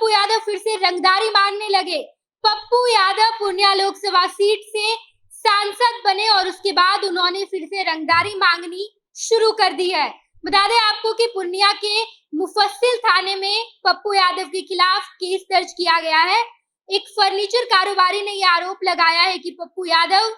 पप्पू यादव फिर से रंगदारी मांगने लगे। पप्पू यादव पूर्णिया लोकसभा सीट से सांसद बने और उसके बाद उन्होंने फिर से रंगदारी मांगनी शुरू कर दी है। बता दें आपको कि पूर्णिया के मुफस्सिल थाने में पप्पू यादव के खिलाफ केस दर्ज किया गया है। एक फर्नीचर कारोबारी ने यह आरोप लगाया है कि पप्पू यादव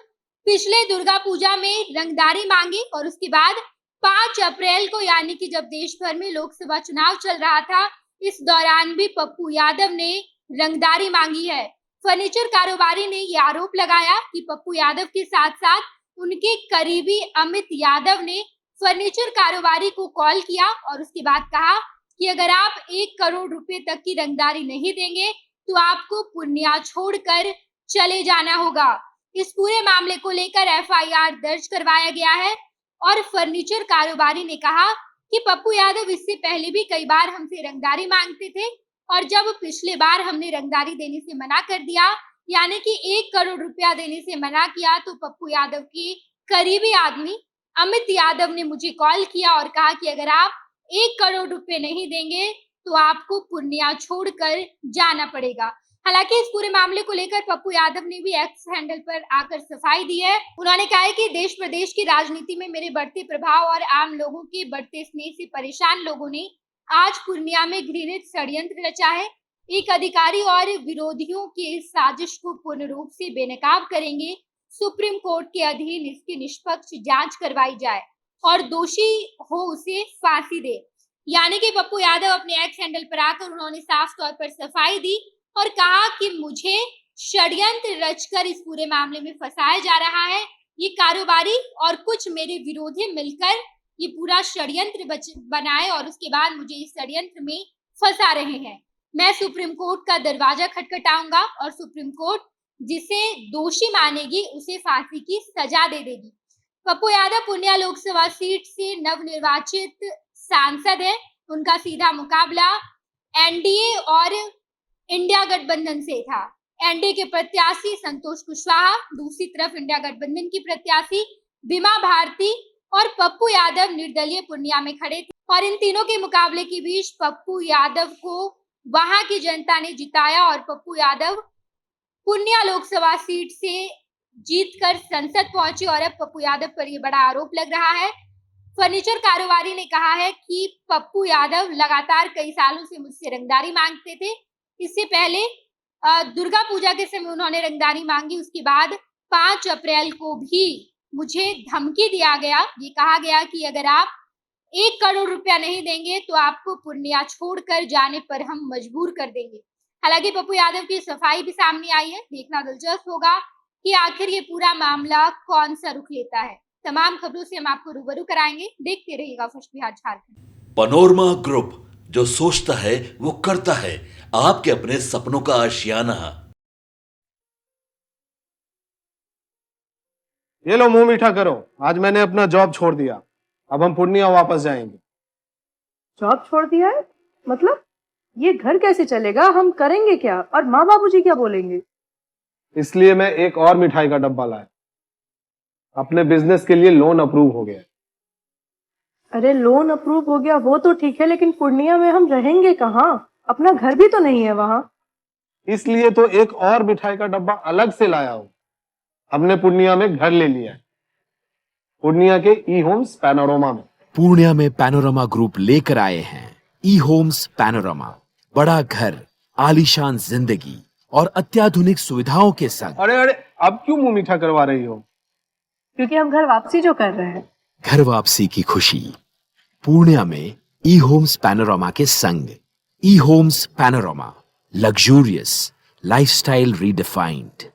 पिछले दुर्गा पूजा में रंगदारी मांगी और उसके बाद 5 अप्रैल को, यानी कि जब देश भर में लोकसभा चुनाव चल रहा था, इस दौरान भी पप्पू यादव ने रंगदारी मांगी है। फर्नीचर कारोबारी ने यह आरोप लगाया कि पप्पू यादव के साथ साथ उनके करीबी अमित यादव ने फर्नीचर कारोबारी को कॉल किया और उसके बाद कहा कि अगर आप 1 करोड़ रुपए तक की रंगदारी नहीं देंगे तो आपको पूर्णिया छोड़कर चले जाना होगा। इस पूरे मामले को लेकर FIR दर्ज करवाया गया है और फर्नीचर कारोबारी ने कहा कि पप्पू यादव इससे पहले भी कई बार हमसे रंगदारी मांगते थे और जब पिछले बार हमने रंगदारी देने से मना कर दिया, यानी कि 1 करोड़ रुपया देने से मना किया, तो पप्पू यादव के करीबी आदमी अमित यादव ने मुझे कॉल किया और कहा कि अगर आप 1 करोड़ रुपए नहीं देंगे तो आपको पूर्णिया छोड़कर जाना पड़ेगा। हालांकि इस पूरे मामले को लेकर पप्पू यादव ने भी एक्स हैंडल पर आकर सफाई दी है। उन्होंने कहा है कि देश प्रदेश की राजनीति में मेरे बढ़ते प्रभाव और आम लोगों के बढ़ते स्नेह से परेशान लोगों ने आज पूर्णिया में घृणित षड्यंत्र रचा है। एक अधिकारी और विरोधियों की इस साजिश को पूर्ण रूप से बेनकाब करेंगे। सुप्रीम कोर्ट के अधीन इसकी निष्पक्ष जांच करवाई जाए और दोषी हो उसे फांसी दे। यानी कि पप्पू यादव अपने एक्स हैंडल पर आकर उन्होंने साफ तौर पर सफाई दी और कहा कि मुझे षड्यंत्र रचकर इस पूरे मामले में फंसाया जा रहा है। ये कारोबारी और कुछ मेरे विरोधी मिलकर ये पूरा षड्यंत्र बनाए और उसके बाद मुझे इस षड्यंत्र में फंसा रहे हैं। मैं सुप्रीम कोर्ट का दरवाजा खटखटाऊंगा और सुप्रीम कोर्ट जिसे दोषी मानेगी उसे फांसी की सजा दे देगी। पप्पू यादव पूर्णिया लोकसभा सीट से नवनिर्वाचित सांसद है। उनका सीधा मुकाबला एनडीए और इंडिया गठबंधन से था। एनडीए के प्रत्याशी संतोष कुशवाहा, दूसरी तरफ इंडिया गठबंधन की प्रत्याशी बीमा भारती और पप्पू यादव निर्दलीय पूर्णिया में खड़े थे और इन तीनों के मुकाबले के बीच पप्पू यादव को वहां की जनता ने जिताया और पप्पू यादव पूर्णिया लोकसभा सीट से जीतकर संसद पहुंचे और अब पप्पू यादव पर यह बड़ा आरोप लग रहा है। फर्नीचर कारोबारी ने कहा है कि पप्पू यादव लगातार कई सालों से मुझसे रंगदारी मांगते थे। इससे पहले दुर्गा पूजा के समय उन्होंने रंगदारी मांगी, उसके बाद 5 अप्रैल को भी मुझे धमकी दिया गया। ये कहा गया कि अगर आप 1 करोड़ रुपया नहीं देंगे तो आपको पूर्णिया छोड़कर जाने पर हम मजबूर कर देंगे। हालांकि पप्पू यादव की सफाई भी सामने आई है। देखना दिलचस्प होगा कि आखिर ये पूरा मामला कौन सा रुख लेता है। तमाम खबरों से हम आपको रूबरू कराएंगे। देखते रहिएगा first Bihar Jharkhand. Panorama group, जो सोचता है वो करता है। आपके अपने सपनों का आशियाना। ये लो, मुंह मीठा करो। आज मैंने अपना जॉब छोड़ दिया। अब हम पूर्णिया वापस जाएंगे। जॉब छोड़ दिया है? मतलब ये घर कैसे चलेगा? हम करेंगे क्या? और माँ बाबूजी क्या बोलेंगे? इसलिए मैं एक और मिठाई का डब्बा लाया। अपने बिजनेस के लिए लोन अप्रूव हो गया। अरे लोन अप्रूव हो गया वो तो ठीक है, लेकिन पूर्णिया में हम रहेंगे कहाँ? अपना घर भी तो नहीं है वहाँ। इसलिए तो एक और मिठाई का डब्बा अलग से लाया हूँ। हमने पूर्णिया में घर ले लिया है, पूर्णिया के ई होम्स पैनोरमा में। पूर्णिया में पैनोरमा ग्रुप लेकर आए हैं ई होम्स पैनोरमा। बड़ा घर, आलीशान जिंदगी और अत्याधुनिक सुविधाओं के संग। अरे अरे, अब क्यों मुंह मीठा करवा रही हो? क्योंकि हम घर वापसी जो कर रहे हैं। घर वापसी की खुशी पूर्णिया में ई होम्स पैनोरमा के संग। E Homes Panorama, luxurious lifestyle redefined.